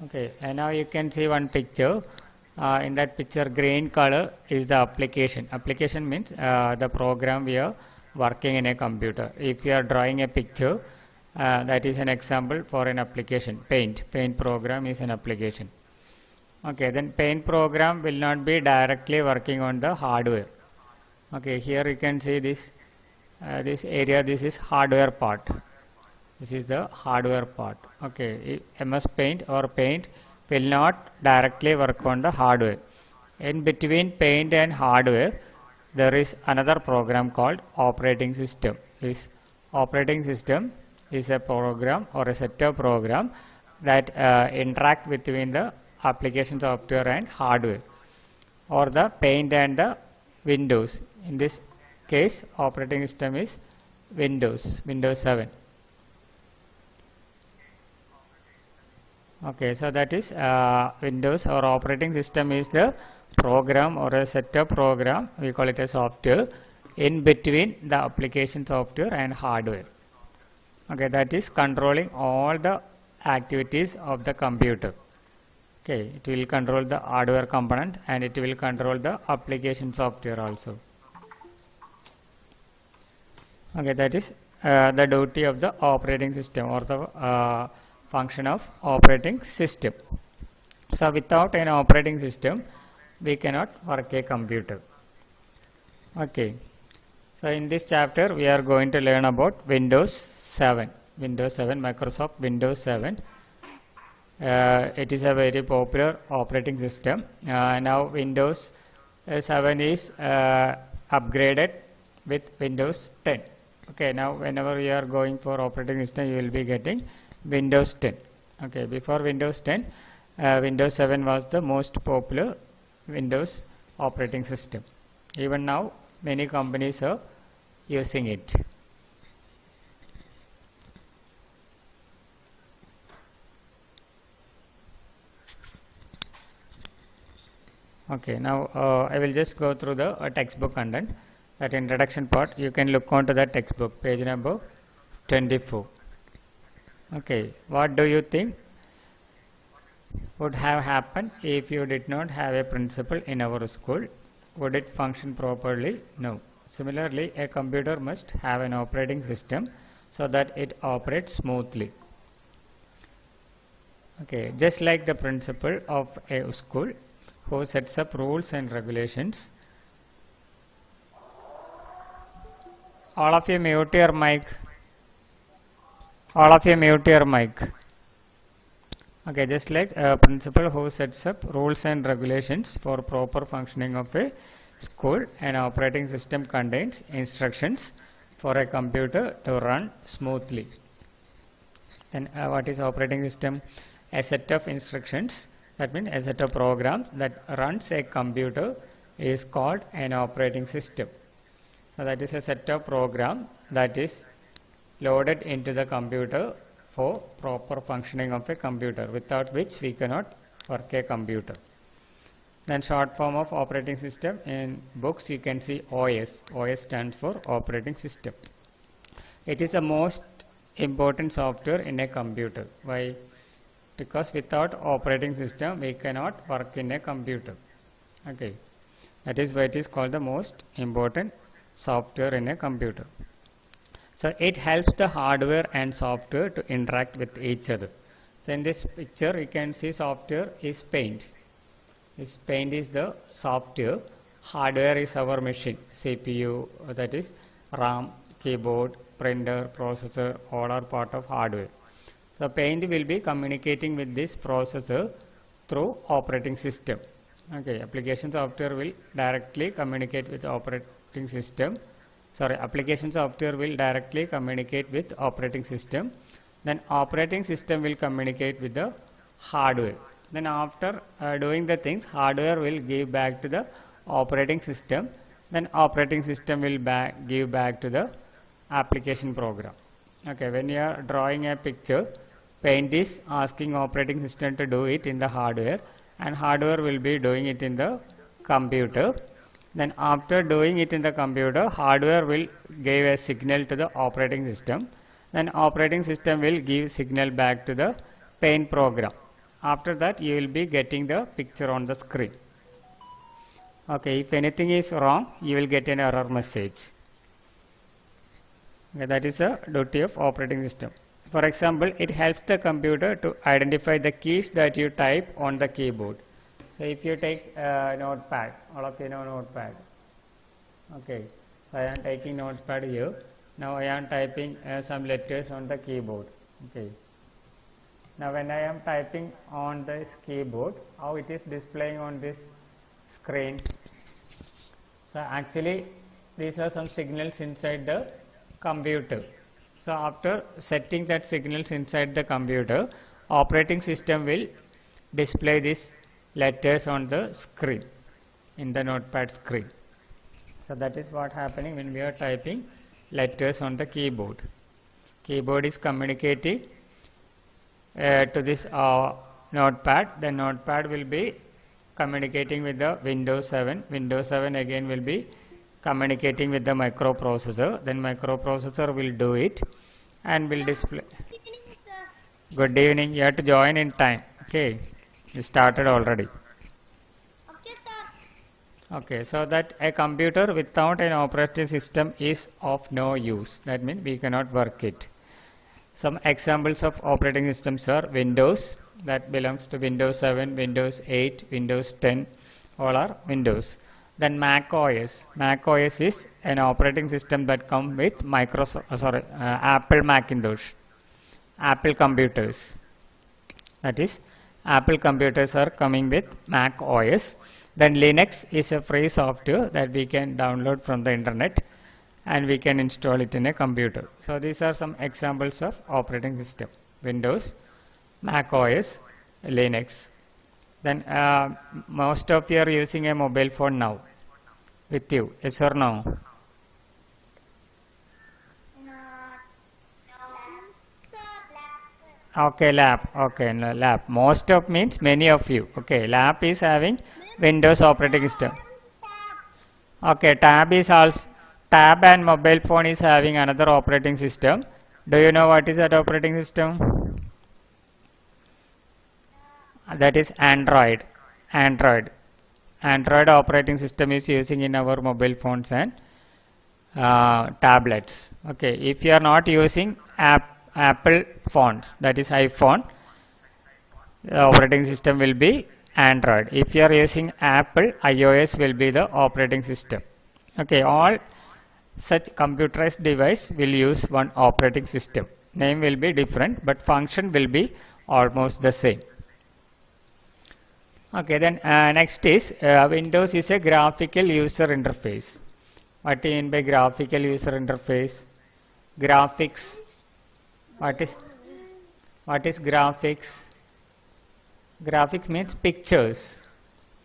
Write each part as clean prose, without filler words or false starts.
Okay, and now you can see one picture. In that picture, green color is the application. Application means the program we are working in a computer. If you are drawing a picture, that is an example for an application. Paint program is an application. Okay, then paint program will not be directly working on the hardware. Okay, here you can see this area. This is hardware part. This is the hardware part. Okay, MS Paint or Paint will not directly work on the hardware. In between Paint and hardware, there is another program called operating system. This operating system is a program or a set of program that interact between the application software and hardware, or the Paint and the Windows. In this case, operating system is Windows 7. Okay, so that is Windows or operating system is the program or a set of program, we call it a software, in between the application software and hardware. Okay, that is controlling all the activities of the computer. Okay, it will control the hardware component and it will control the application software also. Okay, that is the duty of the operating system or the function of operating system. So without an operating system, we cannot work a computer. Okay, so in this chapter we are going to learn about Windows 7, Microsoft Windows 7. It is a very popular operating system. Now Windows 7 is upgraded with Windows 10. Okay, now whenever you are going for operating system, you will be getting Windows 10. Okay, before Windows 10, Windows 7 was the most popular Windows operating system. Even now, many companies are using it. Okay, now I will just go through the textbook content. That introduction part, you can look onto that textbook, page number 24. Okay, what do you think would have happened if you did not have a principal in our school? Would it function properly? No. Similarly, a computer must have an operating system so that it operates smoothly. Okay, just like the principal of a school who sets up rules and regulations. All of you mute your mic. All of you mute your mic. Okay, just like a principal who sets up rules and regulations for proper functioning of a school, an operating system contains instructions for a computer to run smoothly. Then what is operating system? A set of instructions, that means a set of programs that runs a computer is called an operating system. So that is a set of program that is loaded into the computer for proper functioning of a computer, without which we cannot work a computer. Then short form of operating system, in books you can see OS. OS stands for operating system. It is the most important software in a computer. Why? Because without operating system we cannot work in a computer. Okay, that is why it is called the most important software in a computer. So it helps the hardware and software to interact with each other. So in this picture you can see software is Paint. This Paint is the software. Hardware is our machine, CPU, that is RAM, keyboard, printer, processor, all are part of hardware. So Paint will be communicating with this processor through operating system. Okay, application software will directly communicate with operating system. Application software will directly communicate with operating system. Then operating system will communicate with the hardware. Then after doing the things, hardware will give back to the operating system. Then operating system will give back to the application program. Okay, when you are drawing a picture, Paint is asking operating system to do it in the hardware, and hardware will be doing it in the computer. Then after doing it in the computer, hardware will give a signal to the operating system. Then operating system will give signal back to the Paint program. After that you will be getting the picture on the screen. Okay, if anything is wrong, you will get an error message. Okay, that is a duty of operating system. For example, it helps the computer to identify the keys that you type on the keyboard. So if you take notepad, all of you know notepad. Okay, so I am taking notepad here. Now I am typing some letters on the keyboard. Okay. Now when I am typing on this keyboard, how it is displaying on this screen? So actually these are some signals inside the computer. So after setting that signals inside the computer, operating system will display these letters on the screen, in the notepad screen. So that is what happening when we are typing letters on the keyboard. Keyboard is communicating to this notepad. The notepad will be communicating with the Windows 7. Windows 7 again will be communicating with the microprocessor. Then microprocessor will do it and will display. Good evening. You have to join in time. Okay, you started already. Okay, sir. Okay, so that a computer without an operating system is of no use. That means we cannot work it. Some examples of operating systems are Windows, that belongs to Windows 7, Windows 8, Windows 10, all are Windows. Then Mac OS. Mac OS is an operating system that comes with Apple Macintosh, Apple computers. That is, Apple computers are coming with Mac OS. Then Linux is a free software that we can download from the internet and we can install it in a computer. So these are some examples of operating system: Windows, Mac OS, Linux. Then most of you are using a mobile phone now with you, yes or no? Okay, lab. Okay, no, lab. Most of means many of you. Okay, lab is having Windows operating system. Okay, tab is also, tab and mobile phone is having another operating system. Do you know what is that operating system? That is Android. Android operating system is using in our mobile phones and tablets. Okay, if you are not using Apple phones, that is iPhone, the operating system will be Android. If you are using Apple, iOS will be the operating system. Okay, all such computerized device will use one operating system. Name will be different, but function will be almost the same. Okay, then next is Windows is a graphical user interface. What do you mean by graphical user interface? Graphics. What is graphics? Graphics means pictures.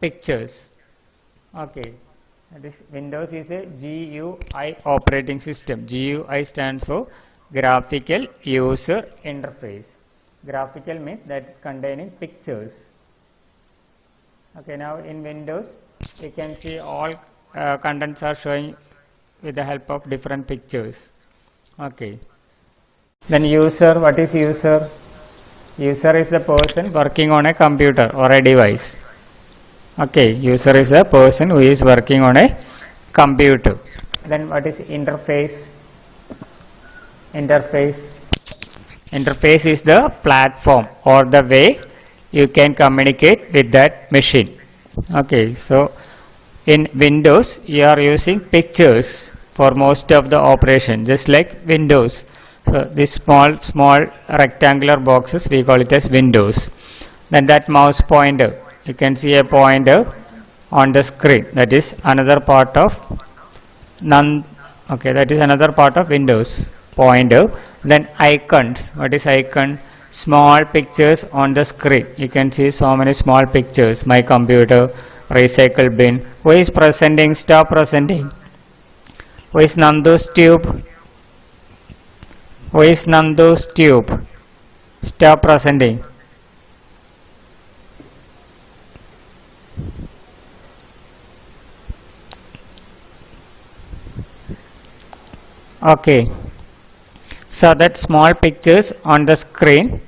Pictures. Okay. This Windows is a GUI operating system. GUI stands for graphical user interface. Graphical means that is containing pictures. Okay, now in Windows you can see all contents are showing with the help of different pictures. Okay. Then user, what is user? User is the person working on a computer or a device. Okay, user is a person who is working on a computer. Then what is interface? Interface is the platform or the way you can communicate with that machine. Okay, so in Windows you are using pictures for most of the operation, just like Windows. So this small rectangular boxes, we call it as Windows. Then that mouse pointer, you can see a pointer on the screen. That is another part of that is another part of Windows, pointer. Then icons. What is icon? Small pictures on the screen. You can see so many small pictures. My computer, recycle bin. Who is presenting? Stop presenting. Who is Nandu's tube? Who is Nandu's tube? Stop presenting. Okay, so that small pictures on the screen,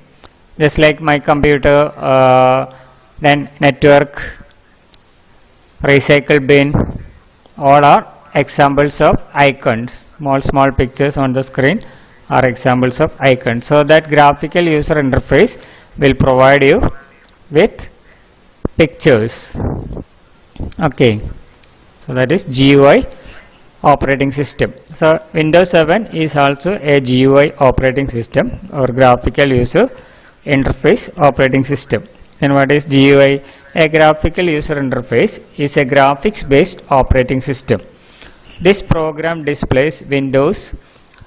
just like my computer, then network, recycle bin, all are examples of icons. Small pictures on the screen are examples of icons. So that graphical user interface will provide you with pictures. Okay, so that is GUI operating system. So Windows 7 is also a GUI operating system or graphical user interface operating system. And what is GUI? A graphical user interface is a graphics based operating system. This program displays windows,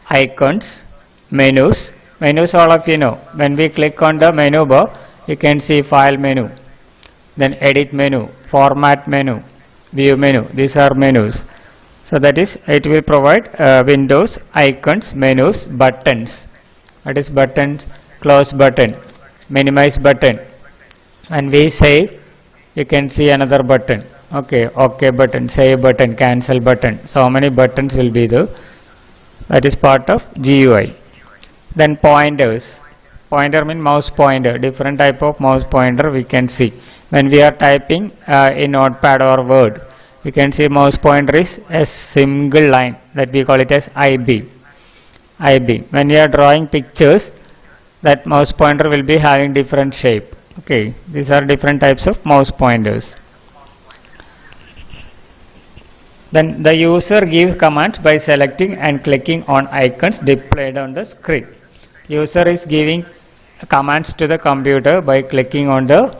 icons, menus. Menus, all of you know. When we click on the menu bar, you can see file menu, then edit menu, format menu, view menu. These are menus. So that is, it will provide windows, icons, menus, buttons. What is buttons? Close button, minimize button. When we save, you can see another button. Okay, OK button, save button, cancel button. So how many buttons will be there? That is part of GUI. Then pointers. Pointer means mouse pointer. Different type of mouse pointer we can see. When we are typing in Notepad or Word, you can see mouse pointer is a single line, that we call it as IB. IB. When you are drawing pictures, that mouse pointer will be having different shape. Okay, these are different types of mouse pointers. Then the user gives commands by selecting and clicking on icons displayed on the screen. User is giving commands to the computer by clicking on the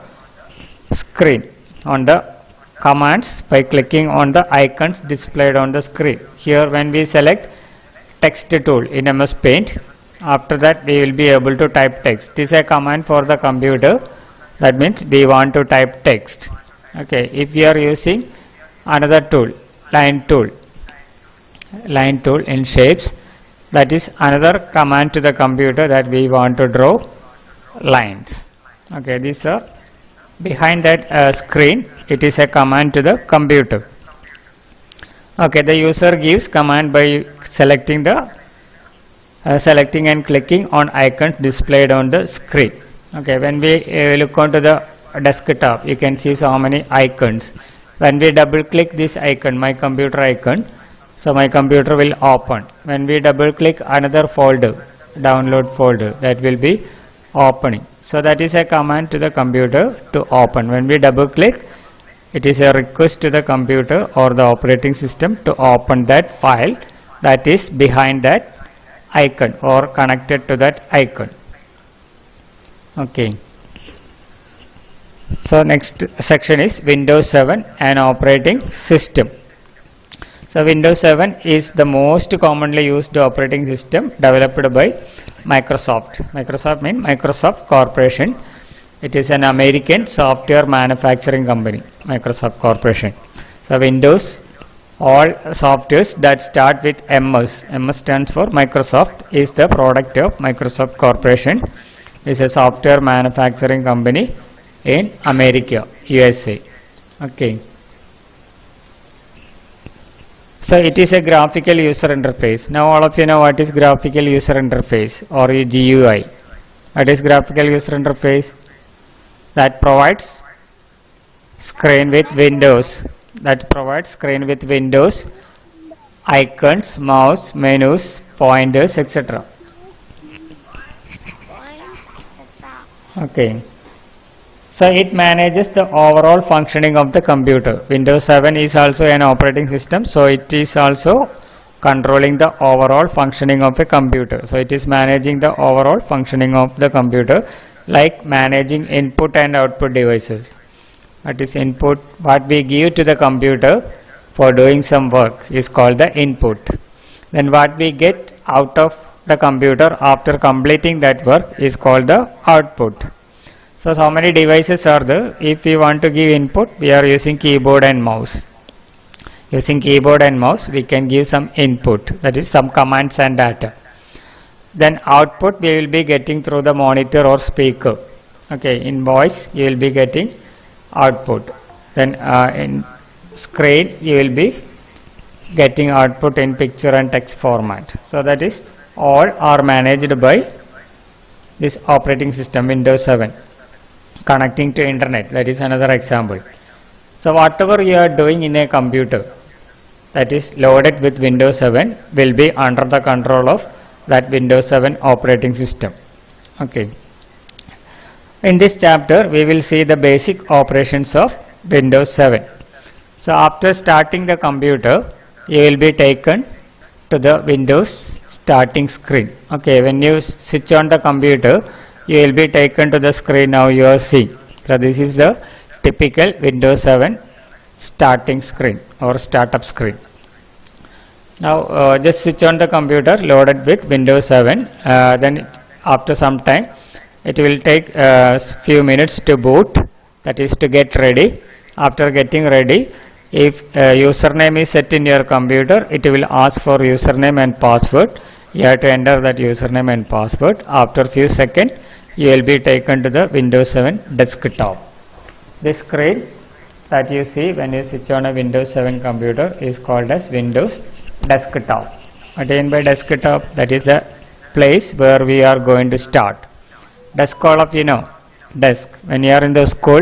screen, on the commands by clicking on the icons displayed on the screen. Here when we select text tool in MS Paint, after that we will be able to type text. It is a command for the computer. That means we want to type text. Okay, if we are using another tool, line tool in shapes, that is another command to the computer that we want to draw lines. Okay, these are behind that screen. It is a command to the computer. Okay, the user gives command by selecting and clicking on icons displayed on the screen. Okay, when we look onto the desktop, you can see so many icons. When we double click this icon, my computer icon, so my computer will open. When we double click another folder, download folder, that will be opening. So that is a command to the computer to open. When we double click, it is a request to the computer or the operating system to open that file that is behind that icon or connected to that icon. Okay. So next section is Windows 7 and operating system. So Windows 7 is the most commonly used operating system developed by Microsoft. Microsoft means Microsoft Corporation. It is an American software manufacturing company, Microsoft Corporation. So Windows, all softwares that start with MS, MS stands for Microsoft, is the product of Microsoft Corporation. Is a software manufacturing company in America, USA. Okay. So it is a graphical user interface. Now all of you know what is graphical user interface or GUI. What is graphical user interface? That provides screen with windows. That provides screen with windows, icons, mouse, menus, pointers, etc. Okay. So it manages the overall functioning of the computer. Windows 7 is also an operating system, so it is also controlling the overall functioning of a computer. So it is managing the overall functioning of the computer, like managing input and output devices. What is input? What we give to the computer for doing some work is called the input. Then what we get out of the computer after completing that work is called the output. So how many devices are there? If we want to give input, we are using keyboard and mouse. Using keyboard and mouse, we can give some input, that is some commands and data. Then output we will be getting through the monitor or speaker. Okay, in voice you will be getting output. Then in screen you will be getting output in picture and text format. So that is all are managed by this operating system Windows 7 connecting to internet, that is another example. So whatever you are doing in a computer that is loaded with Windows 7 will be under the control of that Windows 7 operating system. Okay. In this chapter we will see the basic operations of Windows 7. So after starting the computer you will be taken to the Windows starting screen. Okay, when you switch on the computer you will be taken to the screen now you are seeing. So this is the typical Windows 7 starting screen or startup screen. Now just switch on the computer loaded with Windows 7, then after some time it will take few minutes to boot, that is to get ready. After getting ready, if username is set in your computer, it will ask for username and password. You have to enter that username and password. After few seconds you will be taken to the Windows 7 desktop. This screen that you see when you switch on a Windows 7 computer is called as Windows desktop. Again by desktop, that is the place where we are going to start. Desk, all of you know desk. When you are in the school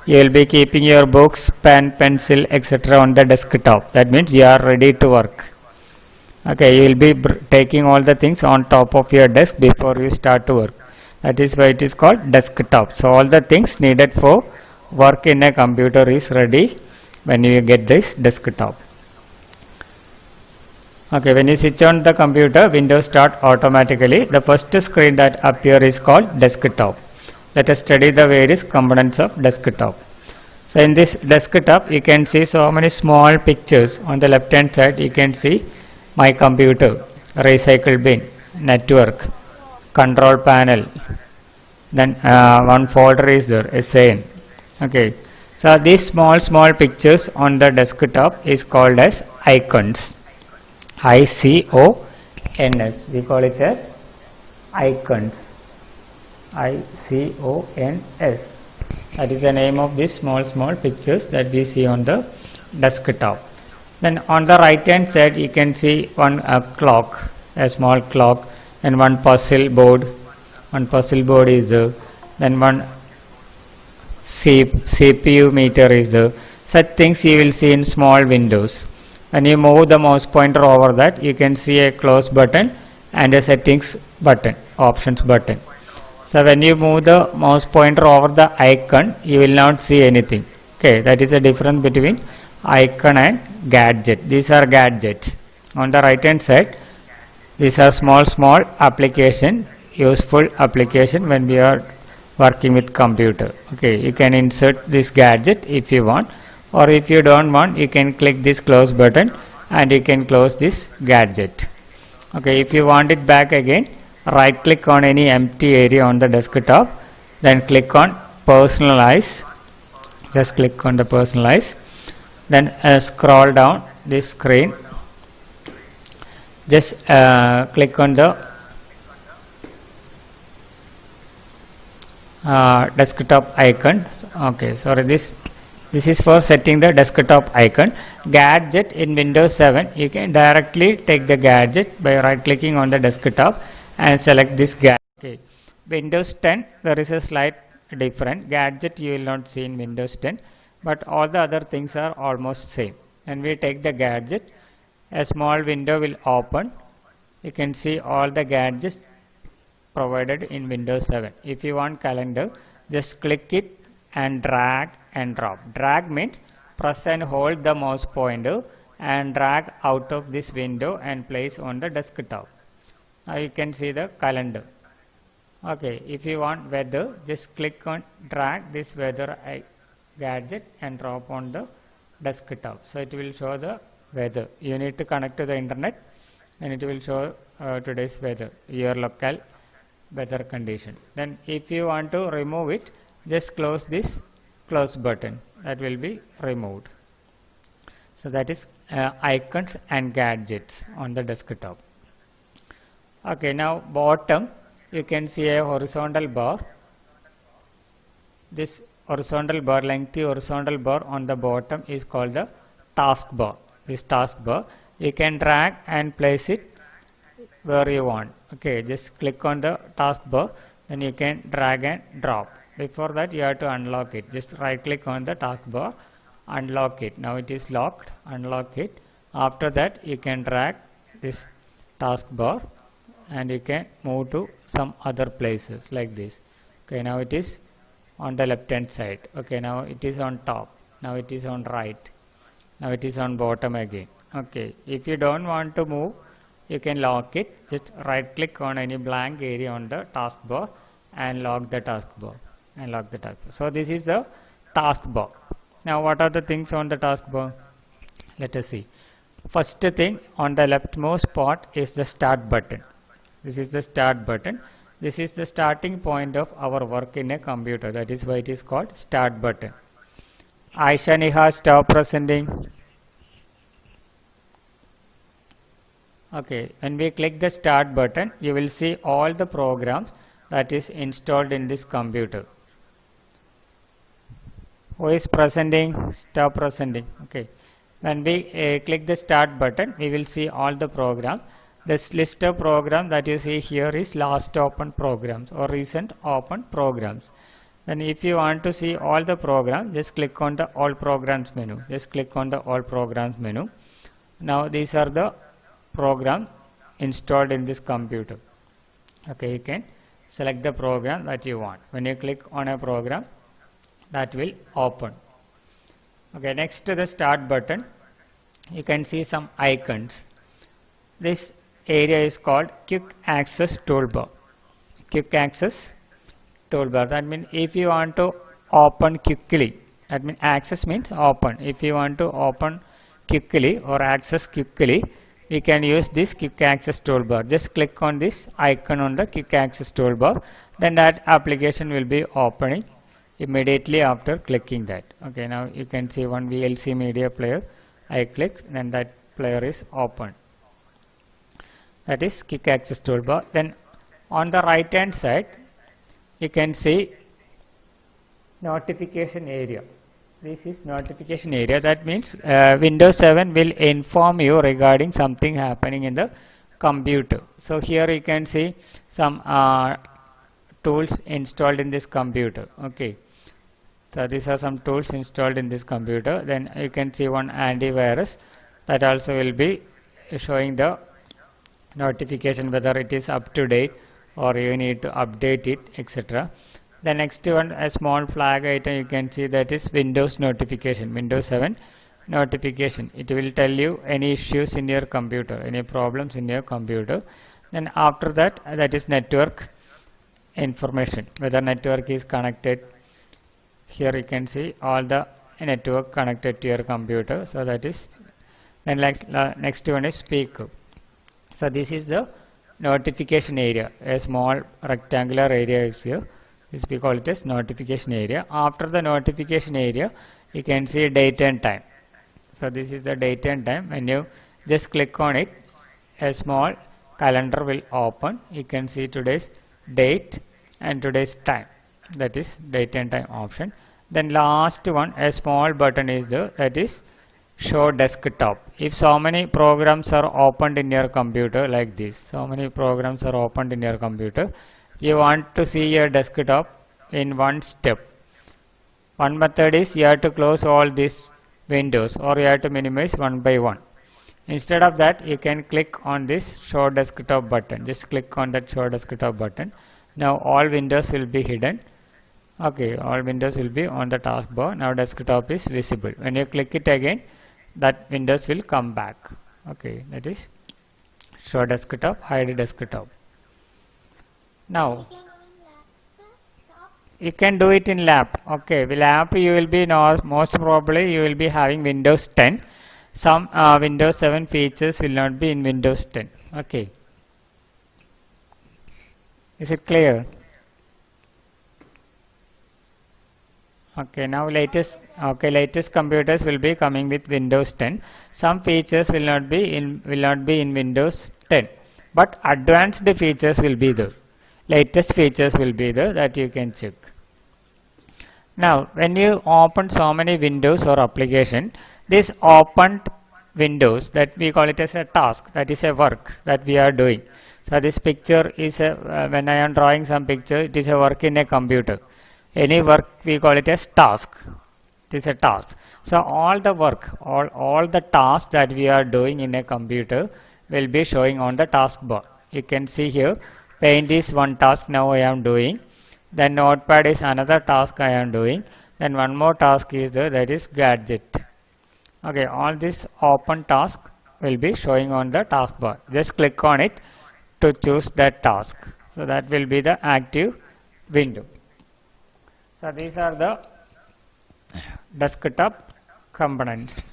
you will be keeping your books, pen, pencil, etc. on the desktop. That means you are ready to work. Okay, you will be taking all the things on top of your desk before you start to work. That is why it is called desktop. So all the things needed for work in a computer is ready when you get this desktop. Okay, when you switch on the computer, Windows start automatically. The first screen that appears is called desktop. Let us study the various components of desktop. So in this desktop you can see so many small pictures. On the left hand side you can see my computer, recycle bin, network, control panel, then one folder is there, SAN. Okay, so these small pictures on the desktop is called as icons. ICONS, we call it as icons. ICONS, that is the name of these small pictures that we see on the desktop. Then on the right hand side you can see one clock, a small clock, and one puzzle board. One puzzle board is there. Then one CPU meter is there. Such things you will see in small windows. When you move the mouse pointer over that, you can see a close button and a settings button, options button. So when you move the mouse pointer over the icon, you will not see anything. Okay, that is the difference between icon and gadget. These are gadgets. On the right hand side, these are small application, useful application when we are working with computer. Okay, you can insert this gadget if you want, or if you don't want you can click this close button and you can close this gadget. Okay, if you want it back again, right click on any empty area on the desktop, then click on personalize, just click on the personalize, then scroll down this screen, just click on the desktop icon. Okay, sorry, this is for setting the desktop icon. Gadget in Windows 7, you can directly take the gadget by right clicking on the desktop and select this gadget. Okay. Windows 10 there is a slight difference. Gadget you will not see in Windows 10, but all the other things are almost same. When we take the gadget, a small window will open. You can see all the gadgets provided in Windows 7. If you want calendar, just click it and drag and drop. Drag means press and hold the mouse pointer and drag out of this window and place on the desktop. Now you can see the calendar. Okay, if you want weather, just click on drag this weather gadget and drop on the desktop. So it will show the weather. You need to connect to the internet and it will show today's weather, your local weather condition. Then if you want to remove it, just close this close button, that will be removed. So that is icons and gadgets on the desktop. Okay, now bottom you can see a horizontal bar. This horizontal bar, lengthy horizontal bar on the bottom is called the taskbar. This taskbar you can drag and place it where you want. Okay, just click on the taskbar, then you can drag and drop. Before that you have to unlock it. Just right click on the taskbar, unlock it. Now it is locked, unlock it. After that you can drag this taskbar and you can move to some other places like this. Okay, now it is on the left hand side. Okay, now it is on top, now it is on right, now it is on bottom again. Okay, if you don't want to move, you can lock it. Just right click on any blank area on the taskbar and lock the taskbar and lock the taskbar. So this is the taskbar. Now what are the things on the taskbar? Let us see. First thing on the leftmost part is the start button. This is the start button. This is the starting point of our work in a computer. That is why it is called start button. Aisha Niha, stop presenting. Okay, when we click the start button, you will see all the programs that is installed in this computer. Who is presenting? Stop presenting. Okay, when we click the start button, we will see all the programs. This list of programs that you see here is last open programs or recent open programs. Then if you want to see all the programs, just click on the all programs menu. Just click on the all programs menu. Now these are the program installed in this computer. Okay, you can select the program that you want. When you click on a program, that will open. Okay, next to the start button, you can see some icons. This area is called quick access toolbar. Quick access toolbar, that means if you want to open quickly, that means access means open. If you want to open quickly or access quickly, we can use this quick access toolbar. Just click on this icon on the quick access toolbar, then that application will be opening immediately after clicking that. Okay, now you can see one VLC media player. I clicked, then that player is opened. That is quick access toolbar. Then on the right hand side, you can see notification area. This is notification area. That means Windows 7 will inform you regarding something happening in the computer. So here you can see some tools installed in this computer. Okay, so these are some tools installed in this computer. Then you can see one antivirus that also will be showing the notification whether it is up to date or you need to update it, etc. The next one, a small flag item, you can see that is Windows notification, Windows 7 notification. It will tell you any issues in your computer, any problems in your computer. Then after that, that is network information, whether network is connected. Here you can see all the network connected to your computer. So that is, then next one is speaker. So this is the notification area. A small rectangular area is here. This we call it as notification area. After the notification area, you can see date and time. So this is the date and time. When you just click on it, a small calendar will open. You can see today's date and today's time. That is date and time option. Then last one, a small button is there, that is show desktop. If so many programs are opened in your computer like this, so many programs are opened in your computer, you want to see your desktop in one step. One method is you have to close all these windows or you have to minimize one by one. Instead of that, you can click on this show desktop button. Just click on that show desktop button. Now all windows will be hidden. Okay, all windows will be on the taskbar. Now desktop is visible. When you click it again, that windows will come back. Okay, that is show desktop, hide desktop. Now you can do it in lab. Okay, with lab you will be most probably you will be having Windows 10. Some Windows 7 features will not be in Windows 10. Okay, is it clear? Okay, now latest computers will be coming with Windows 10. Some features will not be in Windows 10, but advanced features will be there. Latest features will be there that you can check. Now when you open so many windows or application, this opened windows, that we call it as a task, that is a work that we are doing. So this picture is when I am drawing some picture, it is a work in a computer. Any work we call it as task. It is a task. So all the work, all the tasks that we are doing in a computer will be showing on the taskbar. You can see here, paint is one task now I am doing. Then notepad is another task I am doing. Then one more task is there, that is gadget. Okay, all these open tasks will be showing on the taskbar. Just click on it to choose that task. So that will be the active window. So these are the desktop components.